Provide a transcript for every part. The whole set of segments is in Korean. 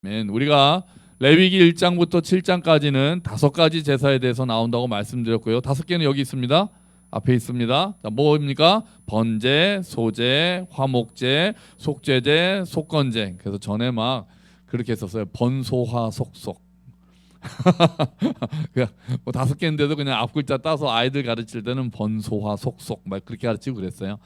우리가 레위기 1장부터 7장까지는 5가지 제사에 대해서 나온다고 말씀드렸고요. 5개는 여기 있습니다. 앞에 있습니다. 자, 뭐입니까? 번제, 소제, 화목제, 속죄제, 속건제. 그래서 전에 막 그렇게 했었어요. 번소화 속속. 뭐 5개인데도 그냥 앞글자 따서 아이들 가르칠 때는 번소화 속속 막 그렇게 가르치고 그랬어요.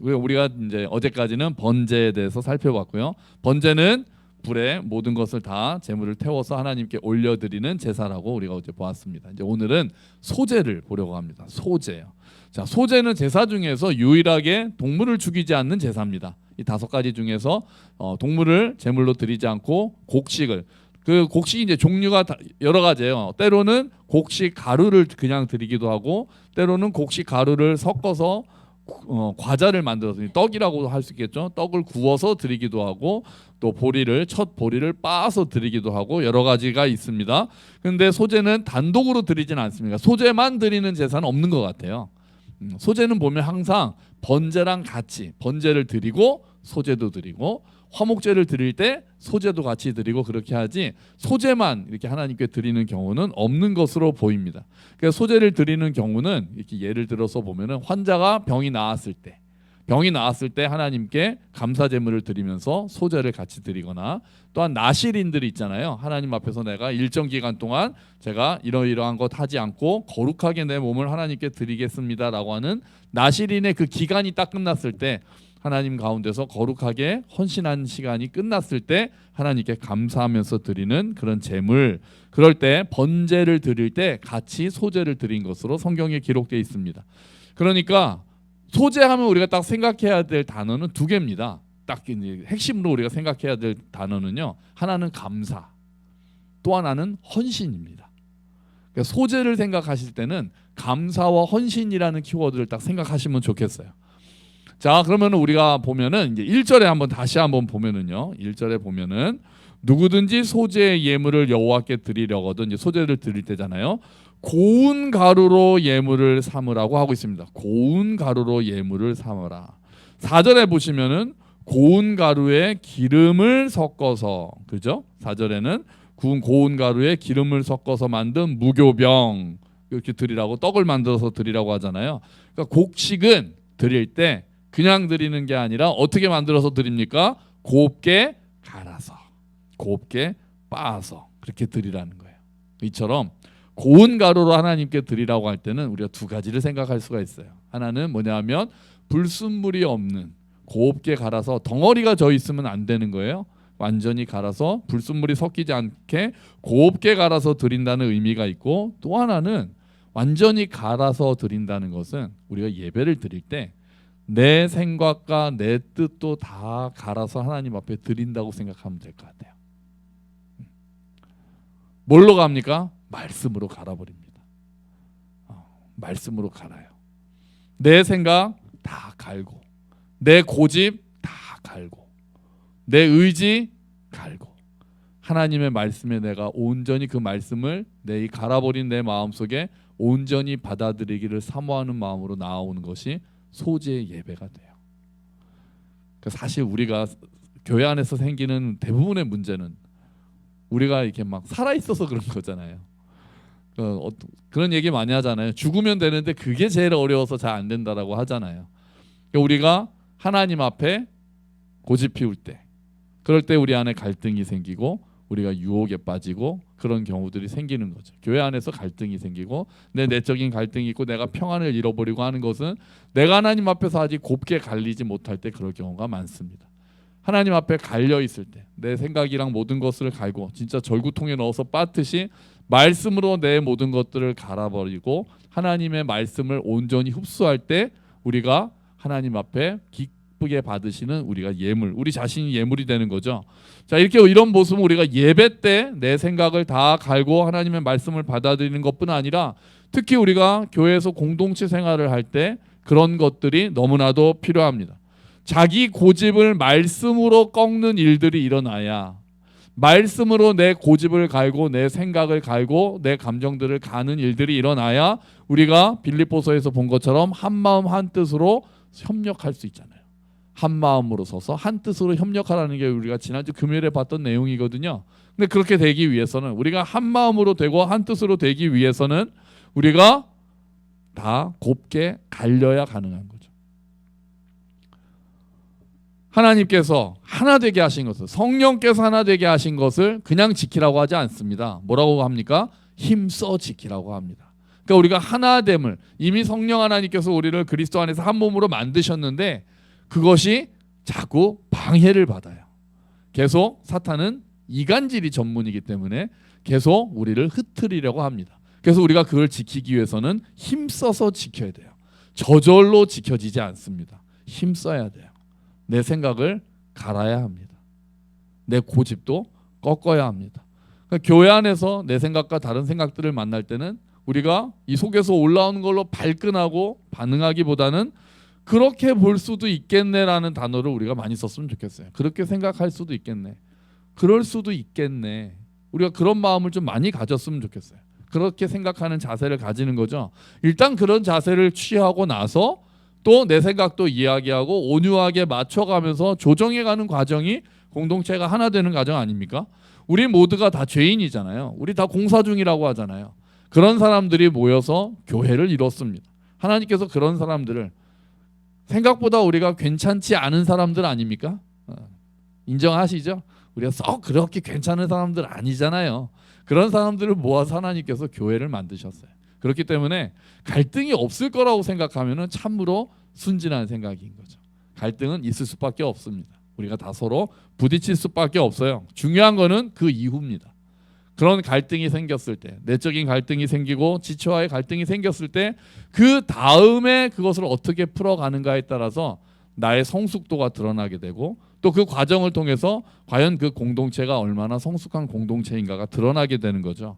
우리가 이제 어제까지는 번제에 대해서 살펴봤고요. 번제는 불에 모든 것을 다 제물을 태워서 하나님께 올려드리는 제사라고 우리가 어제 보았습니다. 이제 오늘은 소제를 보려고 합니다. 소제요. 자, 소제는 제사 중에서 유일하게 동물을 죽이지 않는 제사입니다. 이 5가지 중에서 동물을 제물로 드리지 않고 곡식을, 그 곡식이 이제 종류가 여러 가지예요. 때로는 곡식 가루를 그냥 드리기도 하고, 때로는 곡식 가루를 섞어서 과자를 만들어서 떡이라고 할 수 있겠죠. 떡을 구워서 드리기도 하고, 또 첫 보리를 빻아서 드리기도 하고, 여러 가지가 있습니다. 근데 소제는 단독으로 드리진 않습니다. 소제만 드리는 제사는 없는 것 같아요. 소제는 보면 항상 번제랑 같이 번제를 드리고 소제도 드리고, 화목제를 드릴 때 소제도 같이 드리고 그렇게 하지, 소제만 이렇게 하나님께 드리는 경우는 없는 것으로 보입니다. 그래서 소제를 드리는 경우는 이렇게 예를 들어서 보면은 환자가 병이 나았을 때 하나님께 감사 제물을 드리면서 소제를 같이 드리거나, 또한 나실인들이 있잖아요. 하나님 앞에서 내가 일정 기간 동안 제가 이러이러한 것 하지 않고 거룩하게 내 몸을 하나님께 드리겠습니다라고 하는 나실인의 그 기간이 딱 끝났을 때, 하나님 가운데서 거룩하게 헌신한 시간이 끝났을 때 하나님께 감사하면서 드리는 그런 제물, 그럴 때 번제를 드릴 때 같이 소제를 드린 것으로 성경에 기록되어 있습니다. 그러니까 소제하면 우리가 딱 생각해야 될 단어는 2개입니다. 딱 핵심으로 우리가 생각해야 될 단어는요, 하나는 감사, 또 하나는 헌신입니다. 그러니까 소제를 생각하실 때는 감사와 헌신이라는 키워드를 딱 생각하시면 좋겠어요. 자, 그러면 우리가 보면은 이제 1절에 다시 한번 보면은요, 1절에 보면은 누구든지 소제의 예물을 여호와께 드리려거든, 이제 소제를 드릴 때잖아요. 고운 가루로 예물을 삼으라고 하고 있습니다. 고운 가루로 예물을 삼으라. 4절에 보시면은 고운 가루에 기름을 섞어서, 그죠? 4절에는 고운 가루에 기름을 섞어서 만든 무교병 이렇게 드리라고, 떡을 만들어서 드리라고 하잖아요. 그러니까 곡식은 드릴 때 그냥 드리는 게 아니라 어떻게 만들어서 드립니까? 곱게 갈아서, 곱게 빻아서 그렇게 드리라는 거예요. 이처럼 고운 가루로 하나님께 드리라고 할 때는 우리가 2가지를 생각할 수가 있어요. 하나는 뭐냐면 불순물이 없는, 곱게 갈아서 덩어리가 져 있으면 안 되는 거예요. 완전히 갈아서 불순물이 섞이지 않게 곱게 갈아서 드린다는 의미가 있고, 또 하나는 완전히 갈아서 드린다는 것은 우리가 예배를 드릴 때 내 생각과 내 뜻도 다 갈아서 하나님 앞에 드린다고 생각하면 될 것 같아요. 뭘로 갑니까? 말씀으로 갈아버립니다. 말씀으로 갈아요. 내 생각 다 갈고, 내 고집 다 갈고, 내 의지 갈고, 하나님의 말씀에 내가 온전히 그 말씀을 내 이 갈아버린 내 마음속에 온전히 받아들이기를 사모하는 마음으로 나아오는 것이 소제의 예배가 돼요. 사실 우리가 교회 안에서 생기는 대부분의 문제는 우리가 이렇게 막 살아 있어서 그런 거잖아요. 그런 얘기 많이 하잖아요. 죽으면 되는데 그게 제일 어려워서 잘 안 된다라고 하잖아요. 우리가 하나님 앞에 고집 피울 때, 그럴 때 우리 안에 갈등이 생기고 우리가 유혹에 빠지고 그런 경우들이 생기는 거죠. 교회 안에서 갈등이 생기고 내 내적인 갈등이 있고 내가 평안을 잃어버리고 하는 것은 내가 하나님 앞에서 아직 곱게 갈리지 못할 때 그럴 경우가 많습니다. 하나님 앞에 갈려 있을 때 내 생각이랑 모든 것을 갈고 진짜 절구통에 넣어서 빻듯이 말씀으로 내 모든 것들을 갈아버리고 하나님의 말씀을 온전히 흡수할 때 우리가 하나님 앞에 기쁘게 받으시는 우리가 예물, 우리 자신이 예물이 되는 거죠. 자, 이렇게 이런 모습은 우리가 예배 때 내 생각을 다 갈고 하나님의 말씀을 받아들이는 것뿐 아니라, 특히 우리가 교회에서 공동체 생활을 할 때 그런 것들이 너무나도 필요합니다. 자기 고집을 말씀으로 꺾는 일들이 일어나야, 말씀으로 내 고집을 갈고 내 생각을 갈고 내 감정들을 가는 일들이 일어나야 우리가 빌립보서에서 본 것처럼 한 마음 한 뜻으로 협력할 수 있잖아요. 한 마음으로 서서 한 뜻으로 협력하라는 게 우리가 지난주 금요일에 봤던 내용이거든요. 근데 그렇게 되기 위해서는 우리가 한 마음으로 되고 한 뜻으로 되기 위해서는 우리가 다 곱게 갈려야 가능한 거죠. 하나님께서 하나 되게 하신 것을, 성령께서 하나 되게 하신 것을 그냥 지키라고 하지 않습니다. 뭐라고 합니까? 힘써 지키라고 합니다. 그러니까 우리가 하나됨을, 이미 성령 하나님께서 우리를 그리스도 안에서 한 몸으로 만드셨는데 그것이 자꾸 방해를 받아요. 계속 사탄은 이간질이 전문이기 때문에 계속 우리를 흩트리려고 합니다. 그래서 우리가 그걸 지키기 위해서는 힘써서 지켜야 돼요. 저절로 지켜지지 않습니다. 힘써야 돼요. 내 생각을 갈아야 합니다. 내 고집도 꺾어야 합니다. 그러니까 교회 안에서 내 생각과 다른 생각들을 만날 때는 우리가 이 속에서 올라오는 걸로 발끈하고 반응하기보다는 그렇게 볼 수도 있겠네라는 단어를 우리가 많이 썼으면 좋겠어요. 그렇게 생각할 수도 있겠네. 그럴 수도 있겠네. 우리가 그런 마음을 좀 많이 가졌으면 좋겠어요. 그렇게 생각하는 자세를 가지는 거죠. 일단 그런 자세를 취하고 나서 또 내 생각도 이야기하고 온유하게 맞춰가면서 조정해가는 과정이 공동체가 하나 되는 과정 아닙니까? 우리 모두가 다 죄인이잖아요. 우리 다 공사 중이라고 하잖아요. 그런 사람들이 모여서 교회를 이뤘습니다. 하나님께서 그런 사람들을, 생각보다 우리가 괜찮지 않은 사람들 아닙니까? 인정하시죠? 우리가 썩 그렇게 괜찮은 사람들 아니잖아요. 그런 사람들을 모아서 하나님께서 교회를 만드셨어요. 그렇기 때문에 갈등이 없을 거라고 생각하면 참으로 순진한 생각인 거죠. 갈등은 있을 수밖에 없습니다. 우리가 다 서로 부딪힐 수밖에 없어요. 중요한 거는 그 이후입니다. 그런 갈등이 생겼을 때, 내적인 갈등이 생기고 지체와의 갈등이 생겼을 때 그 다음에 그것을 어떻게 풀어가는가에 따라서 나의 성숙도가 드러나게 되고 또 그 과정을 통해서 과연 그 공동체가 얼마나 성숙한 공동체인가가 드러나게 되는 거죠.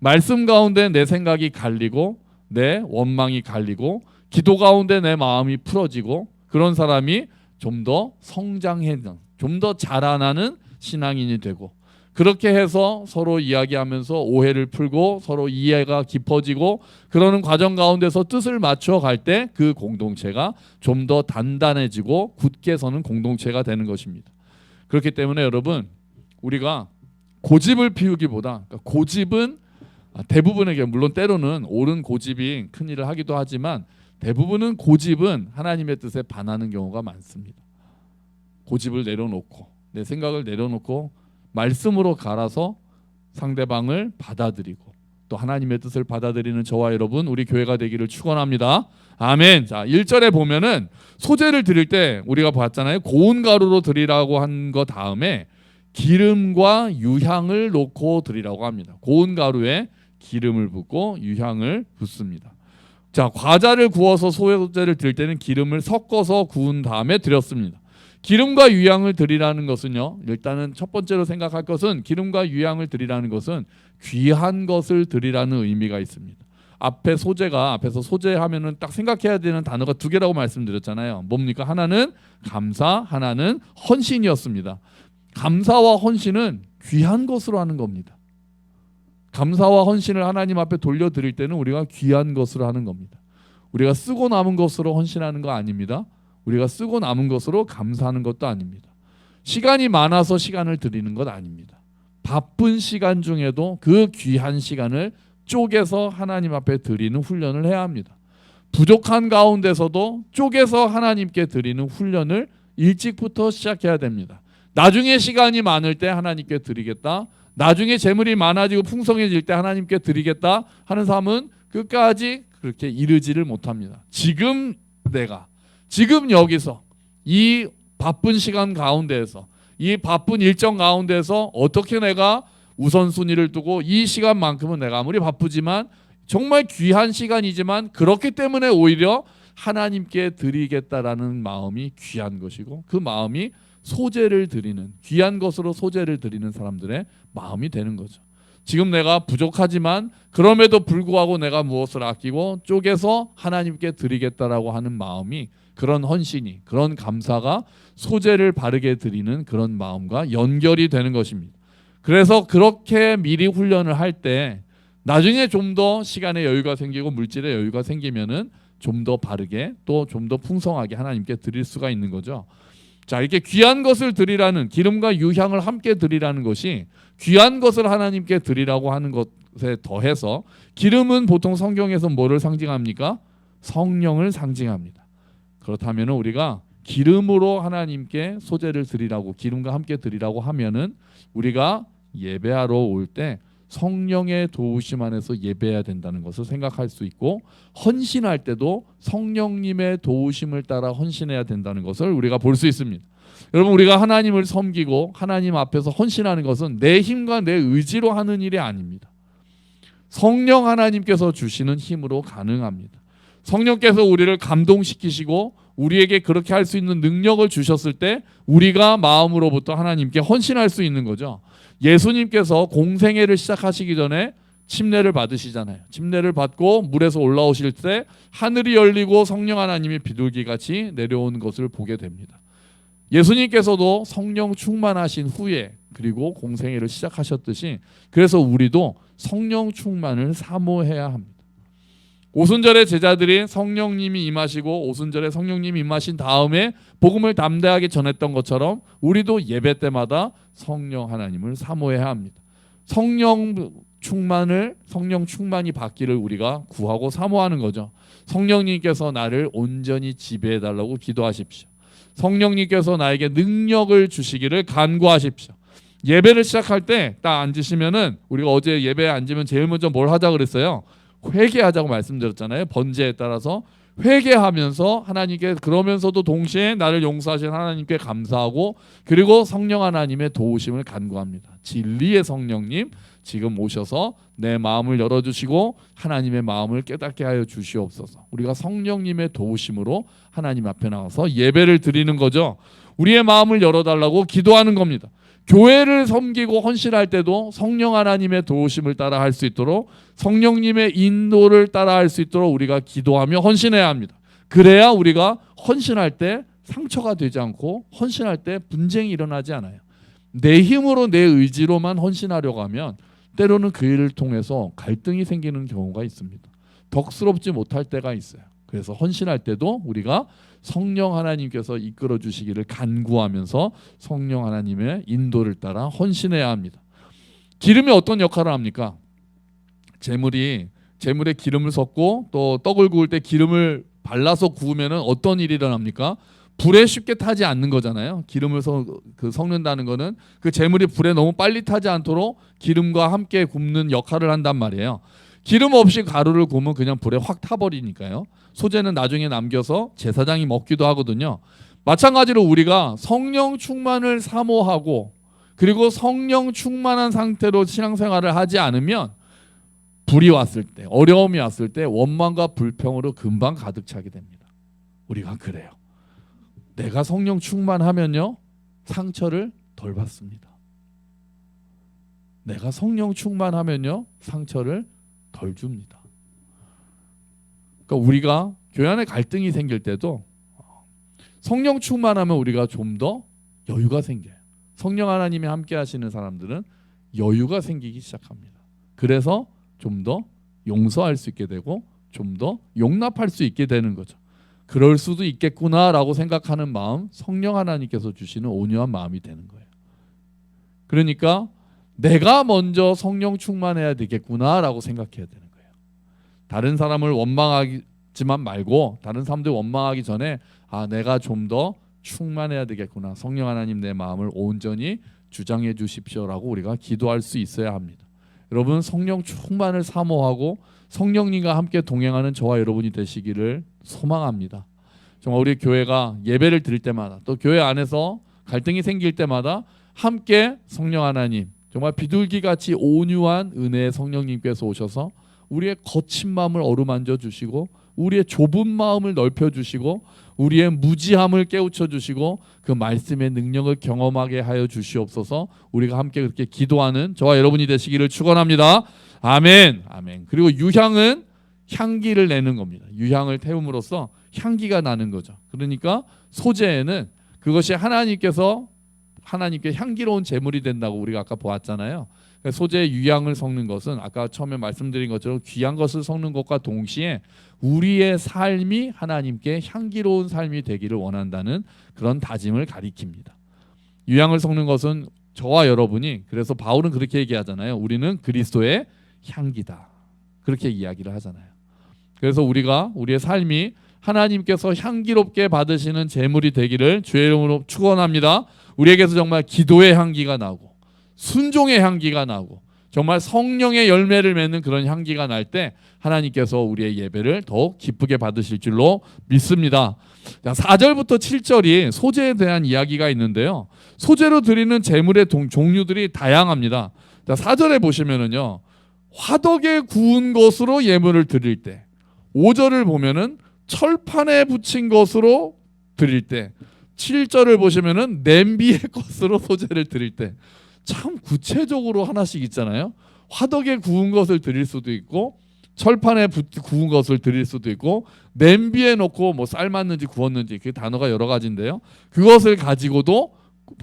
말씀 가운데 내 생각이 갈리고 내 원망이 갈리고 기도 가운데 내 마음이 풀어지고 그런 사람이 좀 더 성장해는, 좀 더 자라나는 신앙인이 되고, 그렇게 해서 서로 이야기하면서 오해를 풀고 서로 이해가 깊어지고 그러는 과정 가운데서 뜻을 맞춰 갈 때 그 공동체가 좀 더 단단해지고 굳게 서는 공동체가 되는 것입니다. 그렇기 때문에 여러분, 우리가 고집을 피우기보다, 그러니까 고집은 대부분에게, 물론 때로는 옳은 고집이 큰 일을 하기도 하지만 대부분은 고집은 하나님의 뜻에 반하는 경우가 많습니다. 고집을 내려놓고 내 생각을 내려놓고 말씀으로 갈아서 상대방을 받아들이고 또 하나님의 뜻을 받아들이는 저와 여러분, 우리 교회가 되기를 축원합니다. 아멘. 자, 1절에 보면은 소제를 드릴 때 우리가 봤잖아요. 고운 가루로 드리라고 한 거 다음에 기름과 유향을 놓고 드리라고 합니다. 고운 가루에 기름을 붓고 유향을 붓습니다. 자, 과자를 구워서 소제를 드릴 때는 기름을 섞어서 구운 다음에 드렸습니다. 기름과 유향을 드리라는 것은요, 일단은 첫 번째로 생각할 것은 기름과 유향을 드리라는 것은 귀한 것을 드리라는 의미가 있습니다. 앞에서 소제하면은 딱 생각해야 되는 단어가 두 개라고 말씀드렸잖아요. 뭡니까? 하나는 감사, 하나는 헌신이었습니다. 감사와 헌신은 귀한 것으로 하는 겁니다. 감사와 헌신을 하나님 앞에 돌려드릴 때는 우리가 귀한 것으로 하는 겁니다. 우리가 쓰고 남은 것으로 헌신하는 거 아닙니다. 우리가 쓰고 남은 것으로 감사하는 것도 아닙니다. 시간이 많아서 시간을 드리는 것 아닙니다. 바쁜 시간 중에도 그 귀한 시간을 쪼개서 하나님 앞에 드리는 훈련을 해야 합니다. 부족한 가운데서도 쪼개서 하나님께 드리는 훈련을 일찍부터 시작해야 됩니다. 나중에 시간이 많을 때 하나님께 드리겠다, 나중에 재물이 많아지고 풍성해질 때 하나님께 드리겠다 하는 사람은 끝까지 그렇게 이르지를 못합니다. 지금 여기서 이 바쁜 시간 가운데에서, 이 바쁜 일정 가운데에서 어떻게 내가 우선순위를 두고 이 시간만큼은 내가 아무리 바쁘지만 정말 귀한 시간이지만 그렇기 때문에 오히려 하나님께 드리겠다라는 마음이 귀한 것이고, 그 마음이 소제를 드리는, 귀한 것으로 소제를 드리는 사람들의 마음이 되는 거죠. 지금 내가 부족하지만 그럼에도 불구하고 내가 무엇을 아끼고 쪼개서 하나님께 드리겠다라고 하는 마음이, 그런 헌신이, 그런 감사가 소제를 바르게 드리는 그런 마음과 연결이 되는 것입니다. 그래서 그렇게 미리 훈련을 할 때 나중에 좀 더 시간의 여유가 생기고 물질의 여유가 생기면은 좀 더 바르게 또 좀 더 풍성하게 하나님께 드릴 수가 있는 거죠. 자, 이렇게 귀한 것을 드리라는, 기름과 유향을 함께 드리라는 것이 귀한 것을 하나님께 드리라고 하는 것에 더해서, 기름은 보통 성경에서 뭐를 상징합니까? 성령을 상징합니다. 그렇다면 우리가 기름으로 하나님께 소제를 드리라고, 기름과 함께 드리라고 하면은 우리가 예배하러 올 때 성령의 도우심 안에서 예배해야 된다는 것을 생각할 수 있고, 헌신할 때도 성령님의 도우심을 따라 헌신해야 된다는 것을 우리가 볼 수 있습니다. 여러분, 우리가 하나님을 섬기고 하나님 앞에서 헌신하는 것은 내 힘과 내 의지로 하는 일이 아닙니다. 성령 하나님께서 주시는 힘으로 가능합니다. 성령께서 우리를 감동시키시고 우리에게 그렇게 할 수 있는 능력을 주셨을 때 우리가 마음으로부터 하나님께 헌신할 수 있는 거죠. 예수님께서 공생애를 시작하시기 전에 침례를 받으시잖아요. 침례를 받고 물에서 올라오실 때 하늘이 열리고 성령 하나님이 비둘기같이 내려오는 것을 보게 됩니다. 예수님께서도 성령 충만하신 후에 그리고 공생애를 시작하셨듯이, 그래서 우리도 성령 충만을 사모해야 합니다. 오순절에 제자들이 성령님이 임하시고 오순절에 성령님이 임하신 다음에 복음을 담대하게 전했던 것처럼 우리도 예배 때마다 성령 하나님을 사모해야 합니다. 성령 충만이 받기를 우리가 구하고 사모하는 거죠. 성령님께서 나를 온전히 지배해달라고 기도하십시오. 성령님께서 나에게 능력을 주시기를 간구하십시오. 예배를 시작할 때 딱 앉으시면은, 우리가 어제 예배에 앉으면 제일 먼저 뭘 하자 그랬어요? 회개하자고 말씀드렸잖아요. 번제에 따라서 회개하면서 하나님께, 그러면서도 동시에 나를 용서하신 하나님께 감사하고, 그리고 성령 하나님의 도우심을 간구합니다. 진리의 성령님 지금 오셔서 내 마음을 열어주시고 하나님의 마음을 깨닫게 하여 주시옵소서. 우리가 성령님의 도우심으로 하나님 앞에 나가서 예배를 드리는 거죠. 우리의 마음을 열어달라고 기도하는 겁니다. 교회를 섬기고 헌신할 때도 성령 하나님의 도우심을 따라 할 수 있도록, 성령님의 인도를 따라 할 수 있도록 우리가 기도하며 헌신해야 합니다. 그래야 우리가 헌신할 때 상처가 되지 않고, 헌신할 때 분쟁이 일어나지 않아요. 내 힘으로 내 의지로만 헌신하려고 하면 때로는 그 일을 통해서 갈등이 생기는 경우가 있습니다. 덕스럽지 못할 때가 있어요. 그래서 헌신할 때도 우리가 성령 하나님께서 이끌어 주시기를 간구하면서 성령 하나님의 인도를 따라 헌신해야 합니다. 기름이 어떤 역할을 합니까? 재물에 기름을 섞고 또 떡을 구울 때 기름을 발라서 구우면 어떤 일이 일어납니까? 불에 쉽게 타지 않는 거잖아요. 기름을 섞는다는 거는 그 재물이 불에 너무 빨리 타지 않도록 기름과 함께 굽는 역할을 한단 말이에요. 기름 없이 가루를 구우면 그냥 불에 확 타버리니까요. 소재는 나중에 남겨서 제사장이 먹기도 하거든요. 마찬가지로 우리가 성령 충만을 사모하고, 그리고 성령 충만한 상태로 신앙생활을 하지 않으면 불이 왔을 때, 어려움이 왔을 때 원망과 불평으로 금방 가득 차게 됩니다. 우리가 그래요. 내가 성령 충만하면요, 상처를 덜 받습니다. 내가 성령 충만하면요, 상처를 덜 줍니다. 그러니까 우리가 교회 안에 갈등이 생길 때도 성령 충만하면 우리가 좀 더 여유가 생겨요. 성령 하나님이 함께 하시는 사람들은 여유가 생기기 시작합니다. 그래서 좀 더 용서할 수 있게 되고 좀 더 용납할 수 있게 되는 거죠. 그럴 수도 있겠구나라고 생각하는 마음, 성령 하나님께서 주시는 온유한 마음이 되는 거예요. 그러니까 내가 먼저 성령 충만해야 되겠구나라고 생각해야 되는 거예요. 다른 사람을 원망하지만 말고, 다른 사람들 원망하기 전에 내가 좀 더 충만해야 되겠구나, 성령 하나님 내 마음을 온전히 주장해 주십시오라고 우리가 기도할 수 있어야 합니다. 여러분, 성령 충만을 사모하고 성령님과 함께 동행하는 저와 여러분이 되시기를 소망합니다. 정말 우리 교회가 예배를 드릴 때마다, 또 교회 안에서 갈등이 생길 때마다 함께 성령 하나님, 정말 비둘기같이 온유한 은혜의 성령님께서 오셔서 우리의 거친 마음을 어루만져 주시고, 우리의 좁은 마음을 넓혀 주시고, 우리의 무지함을 깨우쳐 주시고, 그 말씀의 능력을 경험하게 하여 주시옵소서. 우리가 함께 그렇게 기도하는 저와 여러분이 되시기를 축원합니다. 아멘. 아멘. 그리고 유향은 향기를 내는 겁니다. 유향을 태움으로써 향기가 나는 거죠. 그러니까 소재에는 그것이 하나님께서 하나님께 향기로운 제물이 된다고 우리가 아까 보았잖아요. 소재의 유향을 섞는 것은 아까 처음에 말씀드린 것처럼 귀한 것을 섞는 것과 동시에 우리의 삶이 하나님께 향기로운 삶이 되기를 원한다는 그런 다짐을 가리킵니다. 유향을 섞는 것은 저와 여러분이, 그래서 바울은 그렇게 얘기하잖아요. 우리는 그리스도의 향기다, 그렇게 이야기를 하잖아요. 그래서 우리가 우리의 삶이 하나님께서 향기롭게 받으시는 제물이 되기를 주의 이름으로 축원합니다. 우리에게서 정말 기도의 향기가 나고 순종의 향기가 나고 정말 성령의 열매를 맺는 그런 향기가 날 때 하나님께서 우리의 예배를 더욱 기쁘게 받으실 줄로 믿습니다. 4절부터 7절이 소재에 대한 이야기가 있는데요. 소재로 드리는 제물의 종류들이 다양합니다. 4절에 보시면은요, 화덕에 구운 것으로 예물을 드릴 때, 5절을 보면은 철판에 붙인 것으로 드릴 때, 7절을 보시면은 냄비의 것으로 소재를 드릴 때, 참 구체적으로 하나씩 있잖아요. 화덕에 구운 것을 드릴 수도 있고, 철판에 구운 것을 드릴 수도 있고, 냄비에 넣고 뭐 삶았는지 구웠는지, 그 단어가 여러 가지인데요. 그것을 가지고도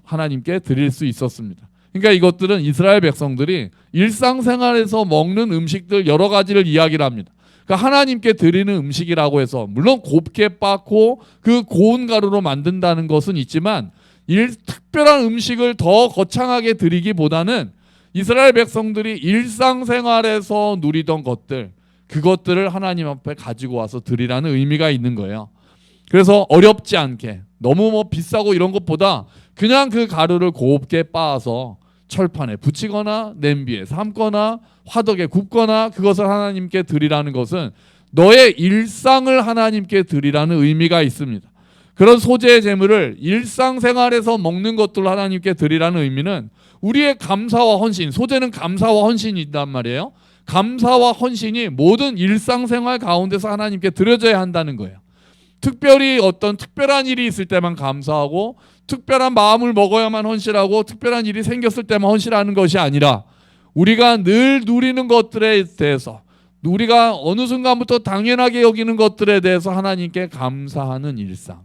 하나님께 드릴 수 있었습니다. 그러니까 이것들은 이스라엘 백성들이 일상생활에서 먹는 음식들 여러 가지를 이야기를 합니다. 그러니까 하나님께 드리는 음식이라고 해서 물론 곱게 빻고 그 고운 가루로 만든다는 것은 있지만 특별한 음식을 더 거창하게 드리기보다는 이스라엘 백성들이 일상생활에서 누리던 것들, 그것들을 하나님 앞에 가지고 와서 드리라는 의미가 있는 거예요. 그래서 어렵지 않게, 너무 뭐 비싸고 이런 것보다 그냥 그 가루를 곱게 빻아서 철판에 붙이거나 냄비에 삶거나 화덕에 굽거나 그것을 하나님께 드리라는 것은 너의 일상을 하나님께 드리라는 의미가 있습니다. 그런 소재의 제물을 일상생활에서 먹는 것들로 하나님께 드리라는 의미는 우리의 감사와 헌신, 소재는 감사와 헌신이 있단 말이에요. 감사와 헌신이 모든 일상생활 가운데서 하나님께 드려져야 한다는 거예요. 특별히 어떤 특별한 일이 있을 때만 감사하고 특별한 마음을 먹어야만 헌신하고 특별한 일이 생겼을 때만 헌신하는 것이 아니라 우리가 늘 누리는 것들에 대해서, 우리가 어느 순간부터 당연하게 여기는 것들에 대해서 하나님께 감사하는 일상,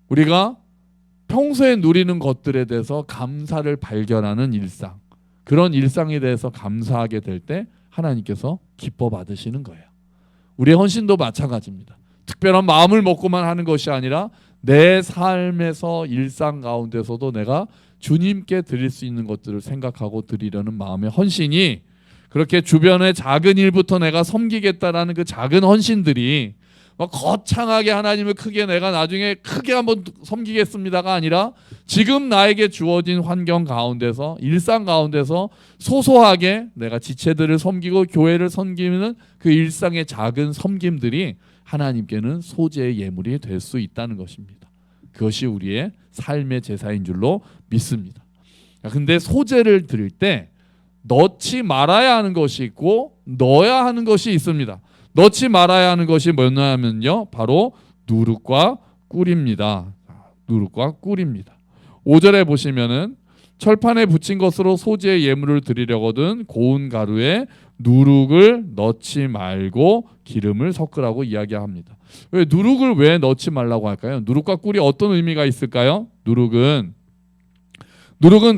우리가 평소에 누리는 것들에 대해서 감사를 발견하는 일상, 그런 일상에 대해서 감사하게 될 때 하나님께서 기뻐 받으시는 거예요. 우리의 헌신도 마찬가지입니다. 특별한 마음을 먹고만 하는 것이 아니라 내 삶에서 일상 가운데서도 내가 주님께 드릴 수 있는 것들을 생각하고 드리려는 마음의 헌신이, 그렇게 주변의 작은 일부터 내가 섬기겠다라는 그 작은 헌신들이 막 거창하게 하나님을 크게 내가 나중에 크게 한번 섬기겠습니다가 아니라 지금 나에게 주어진 환경 가운데서, 일상 가운데서 소소하게 내가 지체들을 섬기고 교회를 섬기는 그 일상의 작은 섬김들이 하나님께는 소재의 예물이 될 수 있다는 것입니다. 그것이 우리의 삶의 제사인 줄로 믿습니다. 근데 소재를 드릴 때 넣지 말아야 하는 것이 있고 넣어야 하는 것이 있습니다. 넣지 말아야 하는 것이 뭐냐면요, 바로 누룩과 꿀입니다. 누룩과 꿀입니다. 5절에 보시면은 철판에 붙인 것으로 소재의 예물을 드리려거든 고운 가루에 누룩을 넣지 말고 기름을 섞으라고 이야기합니다. 왜 누룩을 왜 넣지 말라고 할까요? 누룩과 꿀이 어떤 의미가 있을까요? 누룩은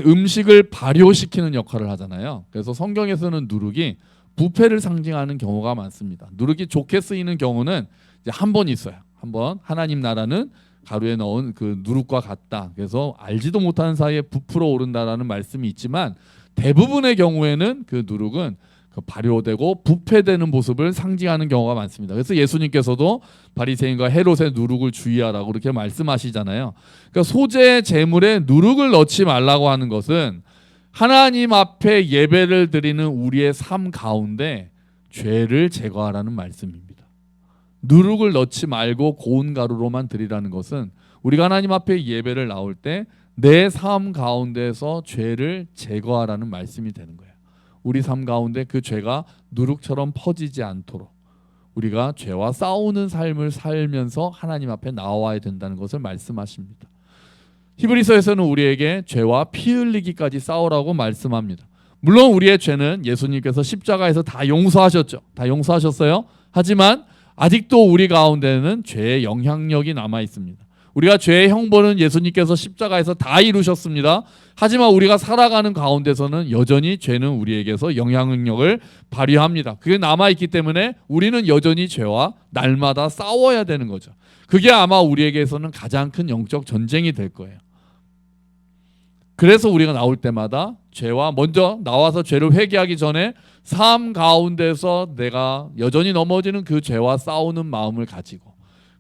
음식을 발효시키는 역할을 하잖아요. 그래서 성경에서는 누룩이 부패를 상징하는 경우가 많습니다. 누룩이 좋게 쓰이는 경우는 이제 한 번 있어요. 한번 하나님 나라는 가루에 넣은 그 누룩과 같다. 그래서 알지도 못하는 사이에 부풀어 오른다라는 말씀이 있지만 대부분의 경우에는 그 누룩은 발효되고 부패되는 모습을 상징하는 경우가 많습니다. 그래서 예수님께서도 바리새인과 헤롯의 누룩을 주의하라고 그렇게 말씀하시잖아요. 그러니까 소재 제물에 누룩을 넣지 말라고 하는 것은 하나님 앞에 예배를 드리는 우리의 삶 가운데 죄를 제거하라는 말씀입니다. 누룩을 넣지 말고 고운 가루로만 드리라는 것은 우리가 하나님 앞에 예배를 나올 때 내 삶 가운데서 죄를 제거하라는 말씀이 되는 거예요. 우리 삶 가운데 그 죄가 누룩처럼 퍼지지 않도록 우리가 죄와 싸우는 삶을 살면서 하나님 앞에 나와야 된다는 것을 말씀하십니다. 히브리서에서는 우리에게 죄와 피 흘리기까지 싸우라고 말씀합니다. 물론 우리의 죄는 예수님께서 십자가에서 다 용서하셨죠. 다 용서하셨어요. 하지만 아직도 우리 가운데는 죄의 영향력이 남아 있습니다. 우리가 죄의 형벌은 예수님께서 십자가에서 다 이루셨습니다. 하지만 우리가 살아가는 가운데서는 여전히 죄는 우리에게서 영향력을 발휘합니다. 그게 남아있기 때문에 우리는 여전히 죄와 날마다 싸워야 되는 거죠. 그게 아마 우리에게서는 가장 큰 영적 전쟁이 될 거예요. 그래서 우리가 나올 때마다 죄와 먼저 나와서 죄를 회개하기 전에 삶 가운데서 내가 여전히 넘어지는 그 죄와 싸우는 마음을 가지고,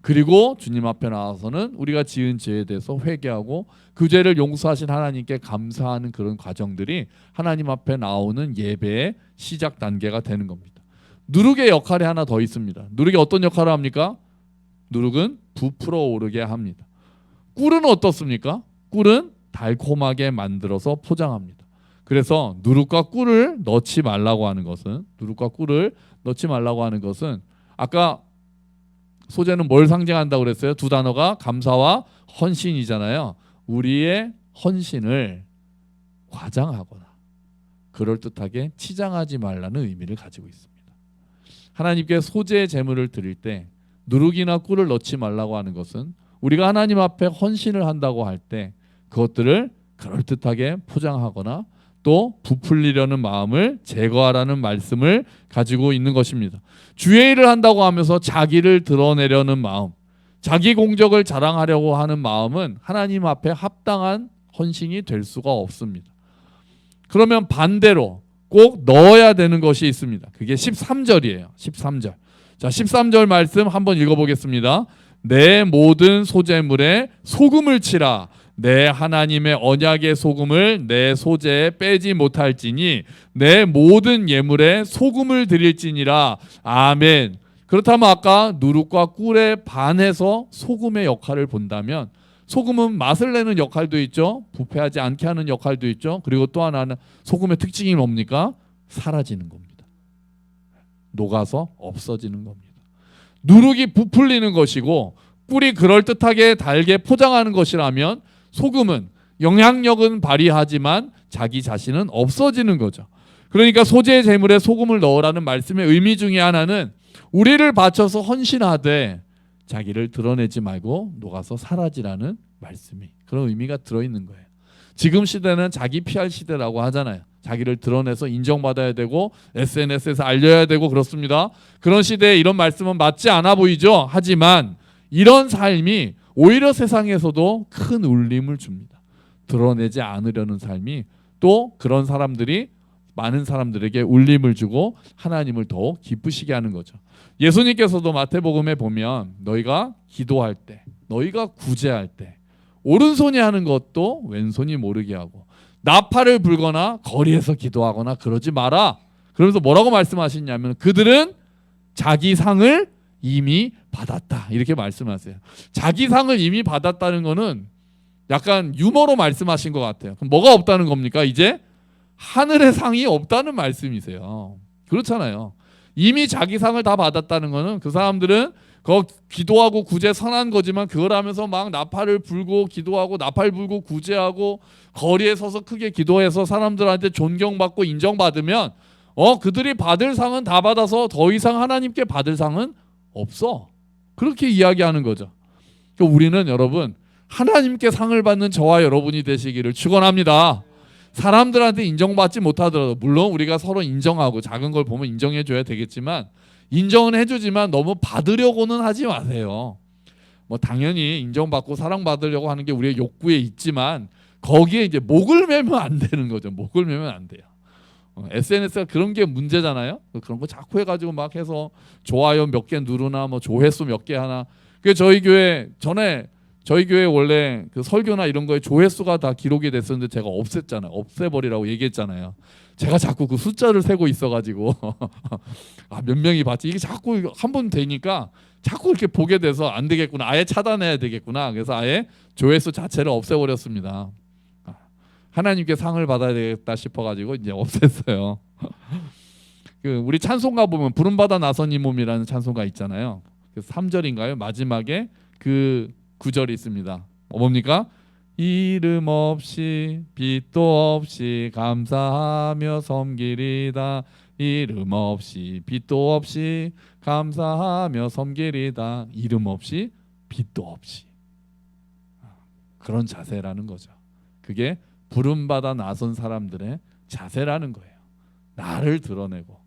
그리고 주님 앞에 나와서는 우리가 지은 죄에 대해서 회개하고 그 죄를 용서하신 하나님께 감사하는 그런 과정들이 하나님 앞에 나오는 예배의 시작 단계가 되는 겁니다. 누룩의 역할이 하나 더 있습니다. 누룩이 어떤 역할을 합니까? 누룩은 부풀어 오르게 합니다. 꿀은 어떻습니까? 꿀은 달콤하게 만들어서 포장합니다. 그래서 누룩과 꿀을 넣지 말라고 하는 것은, 아까 소재는 뭘 상징한다고 그랬어요? 두 단어가 감사와 헌신이잖아요. 우리의 헌신을 과장하거나 그럴듯하게 치장하지 말라는 의미를 가지고 있습니다. 하나님께 소재의 제물을 드릴 때 누룩이나 꿀을 넣지 말라고 하는 것은 우리가 하나님 앞에 헌신을 한다고 할 때 그것들을 그럴듯하게 포장하거나 또 부풀리려는 마음을 제거하라는 말씀을 가지고 있는 것입니다. 주의 일을 한다고 하면서 자기를 드러내려는 마음, 자기 공적을 자랑하려고 하는 마음은 하나님 앞에 합당한 헌신이 될 수가 없습니다. 그러면 반대로 꼭 넣어야 되는 것이 있습니다. 그게 13절이에요. 13절. 자, 13절 말씀 한번 읽어보겠습니다. 내 모든 소재물에 소금을 치라. 내 하나님의 언약의 소금을 내 소재에 빼지 못할지니 내 모든 예물에 소금을 드릴지니라. 아멘. 그렇다면 아까 누룩과 꿀에 반해서 소금의 역할을 본다면, 소금은 맛을 내는 역할도 있죠. 부패하지 않게 하는 역할도 있죠. 그리고 또 하나는 소금의 특징이 뭡니까? 사라지는 겁니다. 녹아서 없어지는 겁니다. 누룩이 부풀리는 것이고 꿀이 그럴듯하게 달게 포장하는 것이라면 소금은 영향력은 발휘하지만 자기 자신은 없어지는 거죠. 그러니까 소재의 제물에 소금을 넣으라는 말씀의 의미 중에 하나는 우리를 바쳐서 헌신하되 자기를 드러내지 말고 녹아서 사라지라는 말씀이, 그런 의미가 들어있는 거예요. 지금 시대는 자기 PR 시대라고 하잖아요. 자기를 드러내서 인정받아야 되고 SNS에서 알려야 되고 그렇습니다. 그런 시대에 이런 말씀은 맞지 않아 보이죠. 하지만 이런 삶이 오히려 세상에서도 큰 울림을 줍니다. 드러내지 않으려는 삶이 또 그런 사람들이 많은 사람들에게 울림을 주고 하나님을 더욱 기쁘시게 하는 거죠. 예수님께서도 마태복음에 보면 너희가 기도할 때, 너희가 구제할 때 오른손이 하는 것도 왼손이 모르게 하고 나팔을 불거나 거리에서 기도하거나 그러지 마라. 그러면서 뭐라고 말씀하시냐면 그들은 자기 상을 이미 받았다, 이렇게 말씀하세요. 자기 상을 이미 받았다는 거는 약간 유머로 말씀하신 것 같아요. 그럼 뭐가 없다는 겁니까? 이제 하늘의 상이 없다는 말씀이세요. 그렇잖아요. 이미 자기 상을 다 받았다는 거는 그 사람들은 기도하고 구제 선한 거지만 그걸 하면서 막 나팔을 불고 기도하고 나팔 불고 구제하고 거리에 서서 크게 기도해서 사람들한테 존경받고 인정받으면 그들이 받을 상은 다 받아서 더 이상 하나님께 받을 상은 없어. 그렇게 이야기하는 거죠. 그러니까 우리는 여러분 하나님께 상을 받는 저와 여러분이 되시기를 축원합니다. 사람들한테 인정받지 못하더라도, 물론 우리가 서로 인정하고 작은 걸 보면 인정해줘야 되겠지만, 인정은 해주지만 너무 받으려고는 하지 마세요. 뭐 당연히 인정받고 사랑받으려고 하는 게 우리의 욕구에 있지만 거기에 이제 목을 매면 안 되는 거죠. 목을 매면 안 돼요. SNS가 그런 게 문제잖아요. 그런 거 자꾸 해가지고 막 해서 좋아요 몇 개 누르나 뭐 조회수 몇 개 하나. 그 저희 교회 원래 그 설교나 이런 거에 조회수가 다 기록이 됐었는데 제가 없앴잖아요. 없애버리라고 얘기했잖아요. 제가 자꾸 그 숫자를 세고 있어가지고 몇 명이 봤지. 이게 자꾸 한 번 되니까 자꾸 이렇게 보게 돼서 안 되겠구나. 아예 차단해야 되겠구나. 그래서 아예 조회수 자체를 없애버렸습니다. 하나님께 상을 받아야 되겠다 싶어가지고 이제 없앴어요. 우리 찬송가 보면 부름받아 나선 이 몸이라는 찬송가 있잖아요. 3절인가요? 마지막에 그 구절이 있습니다. 뭡니까? 이름 없이 빛도 없이 감사하며 섬기리다. 이름 없이 빛도 없이 감사하며 섬기리다. 이름 없이 빛도 없이. 그런 자세라는 거죠. 그게 부름받아 나선 사람들의 자세라는 거예요. 나를 드러내고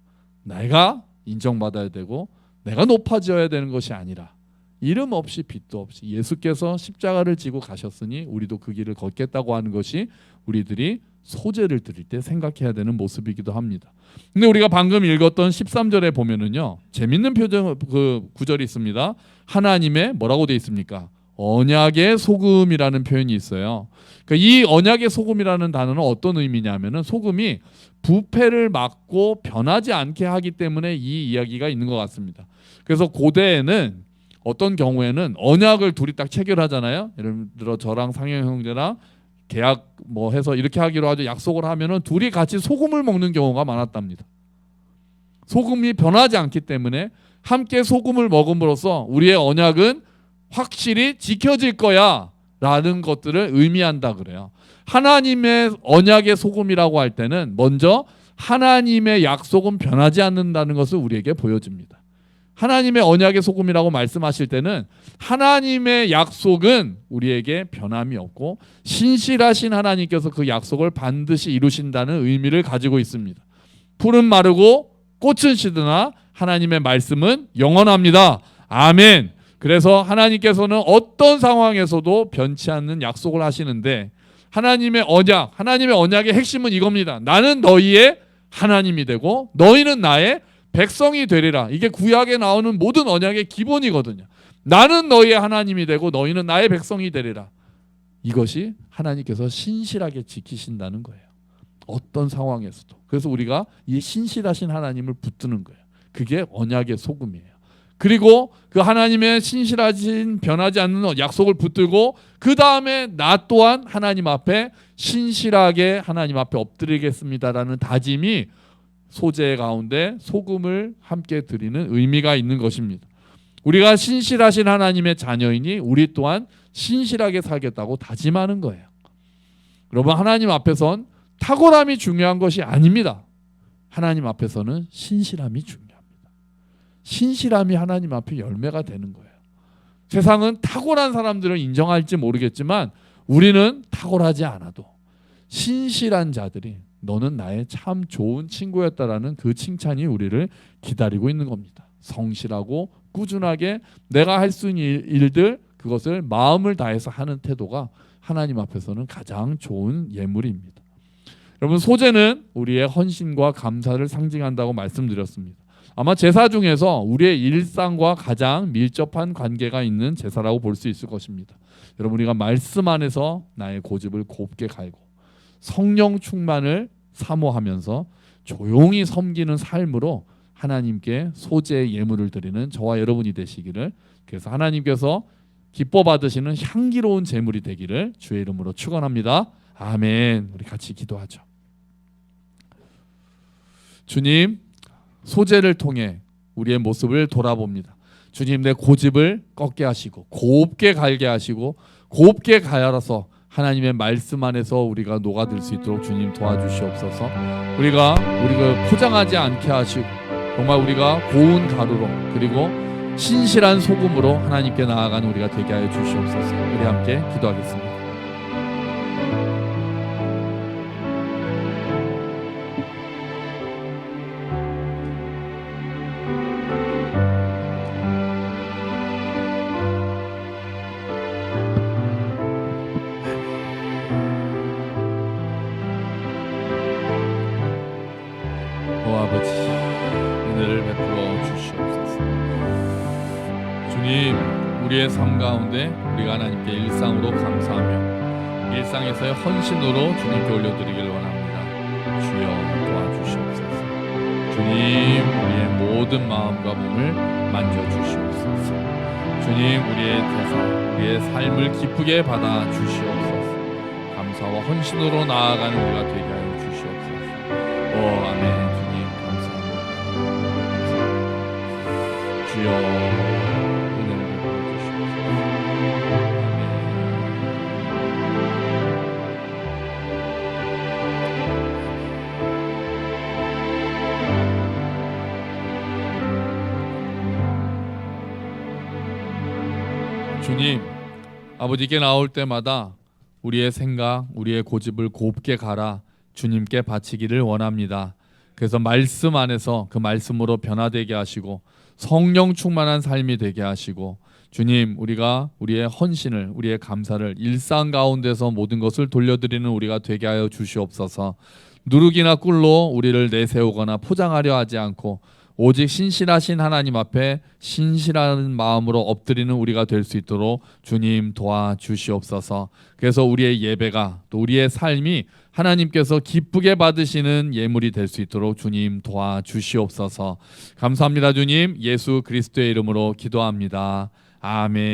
내가 인정받아야 되고 내가 높아져야 되는 것이 아니라 이름 없이 빛도 없이 예수께서 십자가를 지고 가셨으니 우리도 그 길을 걷겠다고 하는 것이 우리들이 소제를 드릴 때 생각해야 되는 모습이기도 합니다. 근데 우리가 방금 읽었던 13절에 보면은요, 재밌는 표정 그 구절이 있습니다. 하나님의 뭐라고 되어 있습니까? 언약의 소금이라는 표현이 있어요. 그러니까 이 언약의 소금이라는 단어는 어떤 의미냐면은 소금이 부패를 막고 변하지 않게 하기 때문에 이 이야기가 있는 것 같습니다. 그래서 고대에는 어떤 경우에는 언약을 둘이 딱 체결하잖아요. 예를 들어 저랑 상영 형제랑 계약 뭐 해서 이렇게 하기로 하죠. 약속을 하면은 둘이 같이 소금을 먹는 경우가 많았답니다. 소금이 변하지 않기 때문에 함께 소금을 먹음으로써 우리의 언약은 확실히 지켜질 거야 라는 것들을 의미한다 그래요. 하나님의 언약의 소금이라고 할 때는 먼저 하나님의 약속은 변하지 않는다는 것을 우리에게 보여줍니다. 하나님의 언약의 소금이라고 말씀하실 때는 하나님의 약속은 우리에게 변함이 없고 신실하신 하나님께서 그 약속을 반드시 이루신다는 의미를 가지고 있습니다. 풀은 마르고 꽃은 시드나 하나님의 말씀은 영원합니다. 아멘. 그래서 하나님께서는 어떤 상황에서도 변치 않는 약속을 하시는데 하나님의 언약의 핵심은 이겁니다. 나는 너희의 하나님이 되고 너희는 나의 백성이 되리라. 이게 구약에 나오는 모든 언약의 기본이거든요. 나는 너희의 하나님이 되고 너희는 나의 백성이 되리라. 이것이 하나님께서 신실하게 지키신다는 거예요. 어떤 상황에서도. 그래서 우리가 이 신실하신 하나님을 붙드는 거예요. 그게 언약의 소금이에요. 그리고 그 하나님의 신실하신 변하지 않는 약속을 붙들고 그 다음에 나 또한 하나님 앞에 신실하게 하나님 앞에 엎드리겠습니다라는 다짐이 소재 가운데 소금을 함께 드리는 의미가 있는 것입니다. 우리가 신실하신 하나님의 자녀이니 우리 또한 신실하게 살겠다고 다짐하는 거예요. 여러분, 하나님 앞에선 탁월함이 중요한 것이 아닙니다. 하나님 앞에서는 신실함이 중요합니다. 신실함이 하나님 앞에 열매가 되는 거예요. 세상은 탁월한 사람들을 인정할지 모르겠지만 우리는 탁월하지 않아도 신실한 자들이 너는 나의 참 좋은 친구였다라는 그 칭찬이 우리를 기다리고 있는 겁니다. 성실하고 꾸준하게 내가 할 수 있는 일들 그것을 마음을 다해서 하는 태도가 하나님 앞에서는 가장 좋은 예물입니다. 여러분, 소제는 우리의 헌신과 감사를 상징한다고 말씀드렸습니다. 아마 제사 중에서 우리의 일상과 가장 밀접한 관계가 있는 제사라고 볼 수 있을 것입니다. 여러분, 우리가 말씀 안에서 나의 고집을 곱게 갈고 성령 충만을 사모하면서 조용히 섬기는 삶으로 하나님께 소제의 예물을 드리는 저와 여러분이 되시기를, 그래서 하나님께서 기뻐 받으시는 향기로운 제물이 되기를 주의 이름으로 축원합니다. 아멘. 우리 같이 기도하죠. 주님, 소제를 통해 우리의 모습을 돌아봅니다. 주님, 내 고집을 꺾게 하시고 곱게 갈게 하시고 곱게 가열어서 하나님의 말씀 안에서 우리가 녹아들 수 있도록 주님 도와주시옵소서. 우리가 포장하지 않게 하시고 정말 우리가 고운 가루로 그리고 신실한 소금으로 하나님께 나아가는 우리가 되게 하여 주시옵소서. 우리 함께 기도하겠습니다. 아버지, 은혜를 베풀어 주시옵소서. 주님, 우리의 삶 가운데 우리가 하나님께 일상으로 감사하며 일상에서의 헌신으로 주님께 올려드리길 원합니다. 주여 도와주시옵소서. 주님, 우리의 모든 마음과 몸을 만져주시옵소서. 주님, 우리의 대사, 우리의 삶을 기쁘게 받아 주시옵소서. 감사와 헌신으로 나아가는 우리가 되게 하여 주시옵소서. 아멘. 주여, 은혜를 베풀어 주시옵소서. 주님, 아버지께 나올 때마다 우리의 생각, 우리의 고집을 곱게 갈아 주님께 바치기를 원합니다. 그래서 말씀 안에서 그 말씀으로 변화되게 하시고 성령 충만한 삶이 되게 하시고, 주님, 우리가 우리의 헌신을, 우리의 감사를 일상 가운데서 모든 것을 돌려드리는 우리가 되게 하여 주시옵소서. 누룩이나 꿀로 우리를 내세우거나 포장하려 하지 않고 오직 신실하신 하나님 앞에 신실한 마음으로 엎드리는 우리가 될 수 있도록 주님 도와주시옵소서. 그래서 우리의 예배가, 또 우리의 삶이 하나님께서 기쁘게 받으시는 예물이 될 수 있도록 주님 도와주시옵소서. 감사합니다. 주님, 예수 그리스도의 이름으로 기도합니다. 아멘.